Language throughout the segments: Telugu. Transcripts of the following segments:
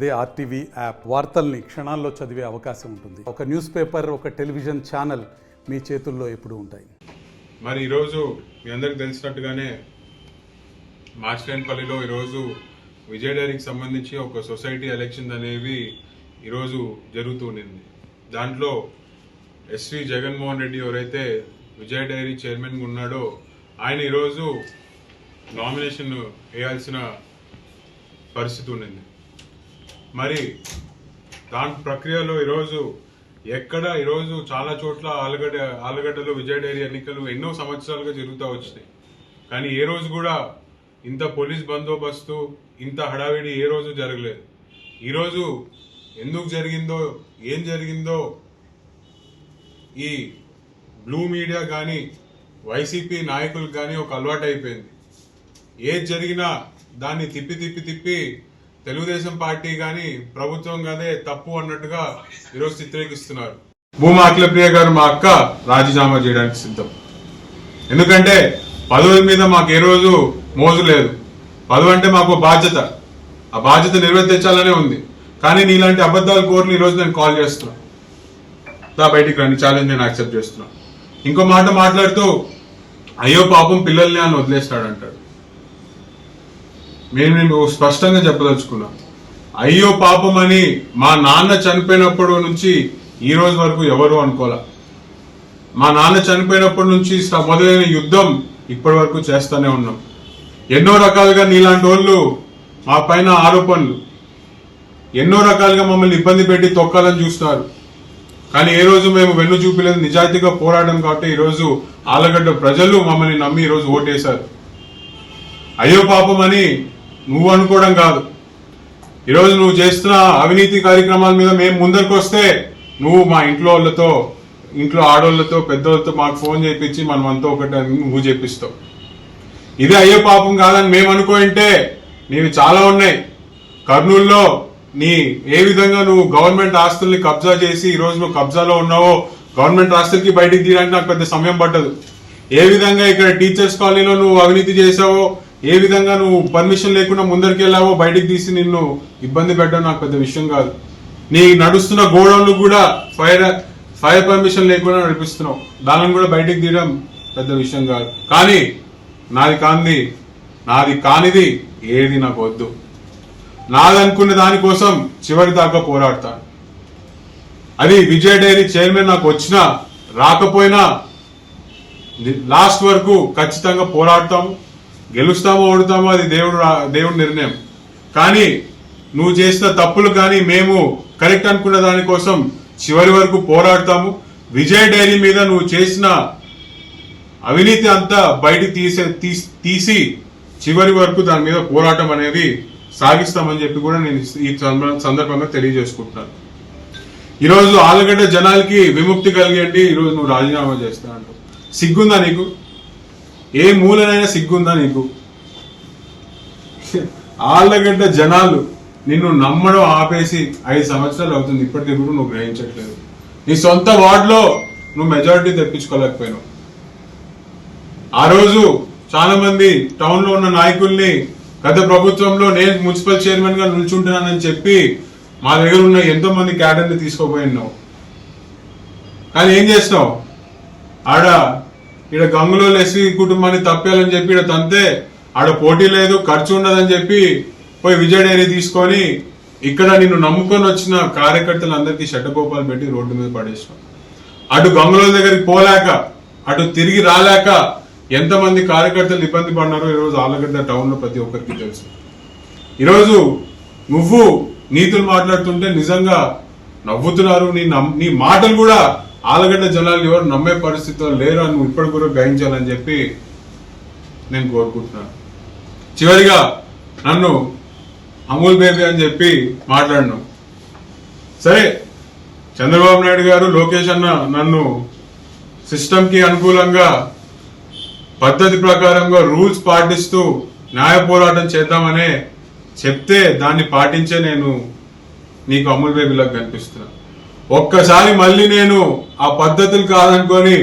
అదే ఆర్టీవీ యాప్ వార్తల్ని క్షణాల్లో చదివే అవకాశం ఉంటుంది. ఒక న్యూస్ పేపర్, ఒక టెలివిజన్ ఛానల్ మీ చేతుల్లో ఎప్పుడూ ఉంటాయి. మరి ఈరోజు మీ అందరికి తెలిసినట్టుగానే మార్చినేనిపల్లిలో ఈరోజు విజయ డైరీకి సంబంధించి ఒక సొసైటీ ఎలక్షన్ అనేవి ఈరోజు జరుగుతుండింది. దాంట్లో ఎస్వి జగన్మోహన్ రెడ్డి ఎవరైతే విజయ డైరీ చైర్మన్గా ఉన్నాడో ఆయన ఈరోజు నామినేషన్ వేయాల్సిన పరిస్థితి ఉండింది. మరి దాని ప్రక్రియలో ఈరోజు చాలా చోట్ల ఆలగడ్డలో విజయ డైరీ ఎన్నికలు ఎన్నో సంవత్సరాలుగా జరుగుతూ వచ్చినాయి. కానీ ఏ రోజు కూడా ఇంత పోలీస్ బందోబస్తు, ఇంత హడావిడి ఏ రోజు జరగలేదు. ఈరోజు ఎందుకు జరిగిందో, ఏం జరిగిందో ఈ బ్లూ మీడియా కానీ వైసీపీ నాయకులకు కానీ ఒక అలవాటు అయిపోయింది. ఏది జరిగినా దాన్ని తిప్పి తెలుగుదేశం పార్టీ కానీ ప్రభుత్వం కానీ తప్పు అన్నట్టుగా ఈరోజు చిత్రీకరిస్తున్నారు. భూమా అఖిలప్రియ గారు మా అక్క రాజీనామా చేయడానికి సిద్ధం. ఎందుకంటే పదవుల మీద మాకు ఏ రోజు మోజు లేదు. పదవి అంటే మాకు బాధ్యత, ఆ బాధ్యత నిర్వర్తించాలనే ఉంది. కానీ నీలాంటి అబద్ధాల కోర్లు ఈరోజు నేను కాల్ చేస్తున్నా, బయటికి రండి, ఛాలెంజ్ నేను యాక్సెప్ట్ చేస్తున్నా. ఇంకో మాట మాట్లాడుతూ అయ్యో పాపం పిల్లల్ని అని వదిలేస్తాడంటాడు. నేను స్పష్టంగా చెప్పదలుచుకున్నా, అయ్యో పాపం అని మా నాన్న చనిపోయినప్పటి నుంచి ఈ రోజు వరకు ఎవరు అనుకోలే. మా నాన్న చనిపోయినప్పటి నుంచి మొదలైన యుద్ధం ఇప్పటి వరకు చేస్తూనే ఉన్నాం. ఎన్నో రకాలుగా నీలాంటి వాళ్ళు మా పైన ఆరోపణలు, ఎన్నో రకాలుగా మమ్మల్ని ఇబ్బంది పెట్టి తొక్కాలని చూస్తున్నారు. కానీ ఏ రోజు మేము వెన్ను చూపలేదు, నిజాయితీగా పోరాడడం. కాబట్టి ఈరోజు ఆలగడ్డ ప్రజలు మమ్మల్ని నమ్మి ఈరోజు ఓటేశారు. అయ్యో పాపం అని నువ్వు అనుకోవడం కాదు. ఈరోజు నువ్వు చేస్తున్న అవినీతి కార్యక్రమాల మీద మేము ముందరికి వస్తే నువ్వు మా ఇంట్లో ఆడోళ్లతో పెద్దోళ్ళతో మాకు ఫోన్ చేయించి మనమంతా ఒకటి నువ్వు చేపిస్తావు. ఇదే అయ్యో పాపం కాదని మేము అనుకుంటే నీవి చాలా ఉన్నాయి. కర్నూలులో ఏ విధంగా నువ్వు గవర్నమెంట్ ఆస్తుల్ని కబ్జా చేసి ఈరోజు నువ్వు కబ్జాలో ఉన్నావో, గవర్నమెంట్ ఆస్తులకి బయటికి తీయడానికి నాకు పెద్ద సమయం పట్టదు. ఏ విధంగా ఇక్కడ టీచర్స్ కాలనీలో నువ్వు అవినీతి చేసావో, ఏ విధంగా నువ్వు పర్మిషన్ లేకుండా ముందరికి వెళ్ళావో బయటికి తీసి నిన్ను ఇబ్బంది పెట్టడం నాకు పెద్ద విషయం కాదు. నీ నడుస్తున్న గోడౌన్లు కూడా ఫైర్ పర్మిషన్ లేకుండా నడిపిస్తున్నావు, దానిని కూడా బయటికి తీయడం పెద్ద విషయం కాదు. కానీ నాది కానిది ఏది నాకు వద్దు. నాదనుకున్న దానికోసం చివరి దాకా పోరాడతాను. అది విజయ డైరీ చైర్మన్ నాకు వచ్చినా రాకపోయినా లాస్ట్ వరకు ఖచ్చితంగా పోరాడతాము. గెలుస్తామో ఓడుతామో అది దేవుడి నిర్ణయం. కానీ నువ్వు చేసిన తప్పులు కానీ మేము కరెక్ట్ అనుకున్న దానికోసం చివరి వరకు పోరాడతాము. విజయ డైరీ మీద నువ్వు చేసిన అవినీతి అంతా బయటికి తీసి చివరి వరకు దాని మీద పోరాటం అనేది సాగిస్తామని చెప్పి కూడా నేను ఈ సందర్భంగా తెలియజేసుకుంటున్నాను. ఈరోజు ఆలగడ్డ జనాలకి విముక్తి కలిగేంటి ఈరోజు నువ్వు రాజీనామా చేస్తా అంటావు. సిగ్గుందా నీకు? ఏ మూలనైనా సిగ్గుందా నీకు? ఆళ్లగడ్డ జనాలు నిన్ను నమ్మడం ఆపేసి 5 సంవత్సరాలు అవుతుంది, ఇప్పటికీ కూడా నువ్వు గ్రహించట్లేదు. నీ సొంత వార్డులో నువ్వు మెజారిటీ తెప్పించుకోలేకపోయినావు. ఆ రోజు చాలా మంది టౌన్ లో ఉన్న నాయకుల్ని గత ప్రభుత్వంలో నేను మున్సిపల్ చైర్మన్ గా నిల్చుంటున్నానని చెప్పి మా దగ్గర ఉన్న ఎంతో మంది క్యాడర్ని తీసుకోపోయినావు. కానీ ఏం చేసినావు? ఈడ గంగులో ఎస్వి కుటుంబాన్ని తప్పేయాలని చెప్పి ఈడ తంతే, ఆడ పోటీ లేదు, ఖర్చు ఉండదని చెప్పి పోయి విజయ డైరీ తీసుకొని ఇక్కడ నిన్ను నమ్ముకొని వచ్చిన కార్యకర్తలందరికీ షట్టకోపాలు పెట్టి రోడ్డు మీద పడేసినావు. అటు గంగుల దగ్గరికి పోలేక, అటు తిరిగి రాలేక ఎంతమంది కార్యకర్తలు ఇబ్బంది పడినారో ఈరోజు ఆలగడ్డ టౌన్ లో ప్రతి ఒక్కరికి తెలుసు. ఈరోజు నువ్వు నీతులు మాట్లాడుతుంటే నిజంగా నవ్వుతున్నారు. నీ మాటలు కూడా ఆలగడ్డ జనాలు ఎవరు నమ్మే పరిస్థితిలో లేరు అని నువ్వు ఇప్పటి కూడా గ్రహించాలని చెప్పి నేను కోరుకుంటున్నాను. చివరిగా నన్ను అమూల్ బేబీ అని చెప్పి మాట్లాడినావు. సరే, చంద్రబాబు నాయుడు గారు, లోకేష్ అన్న నన్ను సిస్టమ్ కి అనుకూలంగా పద్ధతి ప్రకారంగా రూల్స్ పాటిస్తూ న్యాయ పోరాటం చేద్దామనే చెప్తే దాన్ని పాటించే నేను నీకు అమూల్ బేబీలాగా కనిపిస్తున్నా. ఒక్కసారి మళ్ళీ నేను ఆ పద్ధతులు కాదనుకొని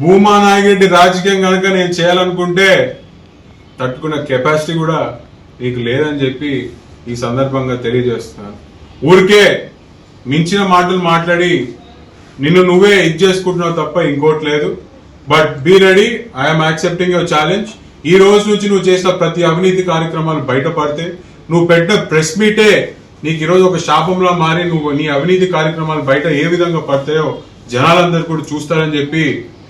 భూమా నాయకుడి రాజకీయం కనుక నేను చేయాలనుకుంటే తట్టుకున్న కెపాసిటీ కూడా నీకు లేదని చెప్పి ఈ సందర్భంగా తెలియజేస్తున్నాను. ఊరికే మించిన మాటలు మాట్లాడి నిన్ను నువ్వే ఇది చేసుకుంటున్నావు తప్ప ఇంకోటి లేదు. But be ready, I'm accepting your challenge. ఈ రోజు నుంచి నువ్వు చేసిన ప్రతి అవినీతి కార్యక్రమాలు బయటపడితే, నువ్వు పెట్టిన ప్రెస్ మీటే నీకు ఈరోజు ఒక శాపంలా మారి నువ్వు నీ అవినీతి కార్యక్రమాలు బయట ఏ విధంగా పడతాయో జనాలందరూ కూడా చూస్తారని చెప్పి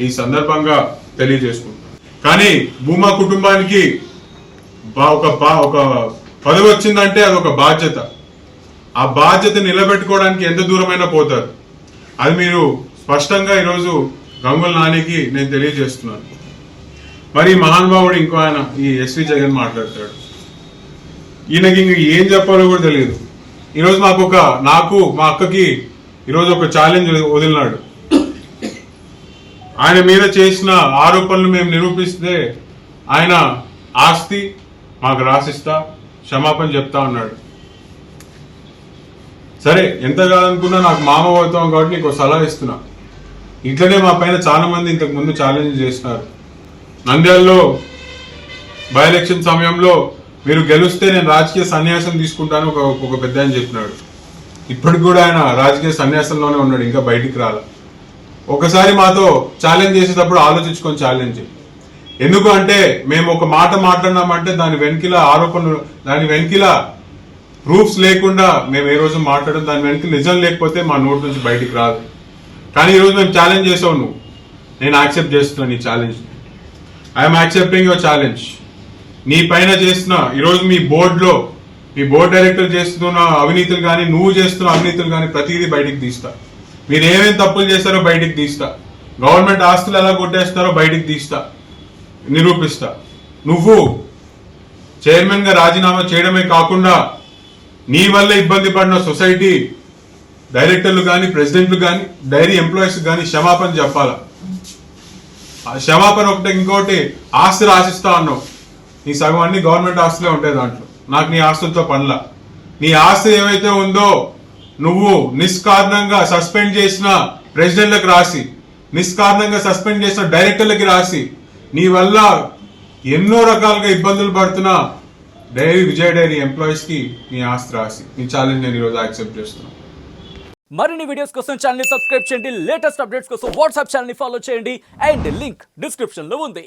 ఈ సందర్భంగా తెలియజేసుకుంటాను. కానీ భూమా కుటుంబానికి ఒక పదవి వచ్చిందంటే అదొక బాధ్యత. ఆ బాధ్యత నిలబెట్టుకోవడానికి ఎంత దూరమైనా పోతారు. అది మీరు స్పష్టంగా ఈరోజు గంగుల నానికి నేను తెలియజేస్తున్నాను. మరి మహానుభావుడు ఇంకో ఆయన ఈ ఎస్వి జగన్ మాట్లాడతాడు. ఈయనకి ఇంక ఏం చెప్పాలో కూడా తెలియదు. ఈరోజు నాకు మా అక్కకి ఈరోజు ఒక ఛాలెంజ్ వదిలినాడు. ఆయన మీద చేసిన ఆరోపణలు మేము నిరూపిస్తే ఆయన ఆస్తి మాకు రాసిస్తా, క్షమాపణ చెప్తా ఉన్నాడు. సరే, ఎంత కాదనుకున్నా నాకు మామ అవుతాం కాబట్టి నీకు సలహా ఇస్తున్నా. ఇట్లనే మా పైన చాలా మంది ఇంతకు ముందు ఛాలెంజ్ చేసినారు. నంద్యాలలో బై ఎలక్షన్ సమయంలో మీరు గెలిస్తే నేను రాజకీయ సన్యాసం తీసుకుంటాను ఒక పెద్ద ఆయన చెప్పినాడు. ఇప్పటికి కూడా ఆయన రాజకీయ సన్యాసంలోనే ఉన్నాడు, ఇంకా బయటికి రాల. ఒకసారి మాతో ఛాలెంజ్ చేసేటప్పుడు ఆలోచించుకొని ఛాలెంజ్. ఎందుకు అంటే మేము ఒక మాట మాట్లాడినామంటే దాని వెనకిల ఆరోపణలు, దాని వెనకిల ప్రూఫ్స్ లేకుండా మేము ఏ రోజు మాట్లాడడం, దాని వెనక నిజం లేకపోతే మా నోటి నుంచి బయటికి రాదు. కానీ ఈరోజు మేము ఛాలెంజ్ చేసావు నువ్వు, నేను యాక్సెప్ట్ చేస్తున్నాను ఈ challenge. I'm accepting your challenge. నీ పైన చేస్తున్న ఈరోజు మీ బోర్డు డైరెక్టర్ చేస్తున్న అవినీతులు కానీ, నువ్వు చేస్తున్న అవినీతులు కానీ ప్రతిదీ బయటికి తీస్తా. మీరు ఏమేమి తప్పులు చేస్తారో బయటికి తీస్తా. గవర్నమెంట్ ఆస్తులు ఎలా కొట్టేస్తారో బయటికి తీస్తా, నిరూపిస్తా. నువ్వు చైర్మన్ గా రాజీనామా చేయడమే కాకుండా నీ వల్ల ఇబ్బంది పడిన సొసైటీ డైరెక్టర్లు కానీ, ప్రెసిడెంట్లు కానీ, డైరీ ఎంప్లాయీస్ కానీ క్షమాపణ చెప్పాలా. క్షమాపణ ఒకటి, ఇంకోటి ఆస్తి రాసిస్తా అన్నావు. నీ సగం అన్ని గవర్నమెంట్ ఆస్తులే ఉంటాయి దాంట్లో. నాకు నీ ఆస్తులతో పనుల. నీ ఆస్తి ఏమైతే ఉందో నువ్వు నిష్కారణంగా సస్పెండ్ చేసిన ప్రెసిడెంట్లకు రాసి, నిష్కారణంగా సస్పెండ్ చేసిన డైరెక్టర్లకి రాసి, నీ వల్ల ఎన్నో రకాలుగా ఇబ్బందులు పడుతున్న విజయ్ డైరీ ఎంప్లాయీస్ కి నీ ఆస్తి రాసి, నీ ఛాలెంజ్ నేను ఈరోజు యాక్సెప్ట్ చేస్తున్నాను. మరిన్ని వీడియోస్ కోసం ఛానల్ ని సబ్స్క్రైబ్ చేయండి. లేటెస్ట్ అప్డేట్స్ కోసం వాట్సాప్ ఛానల్ ని ఫాలో చేయండి. అండ్ లింక్ డిస్క్రిప్షన్ లో ఉంది.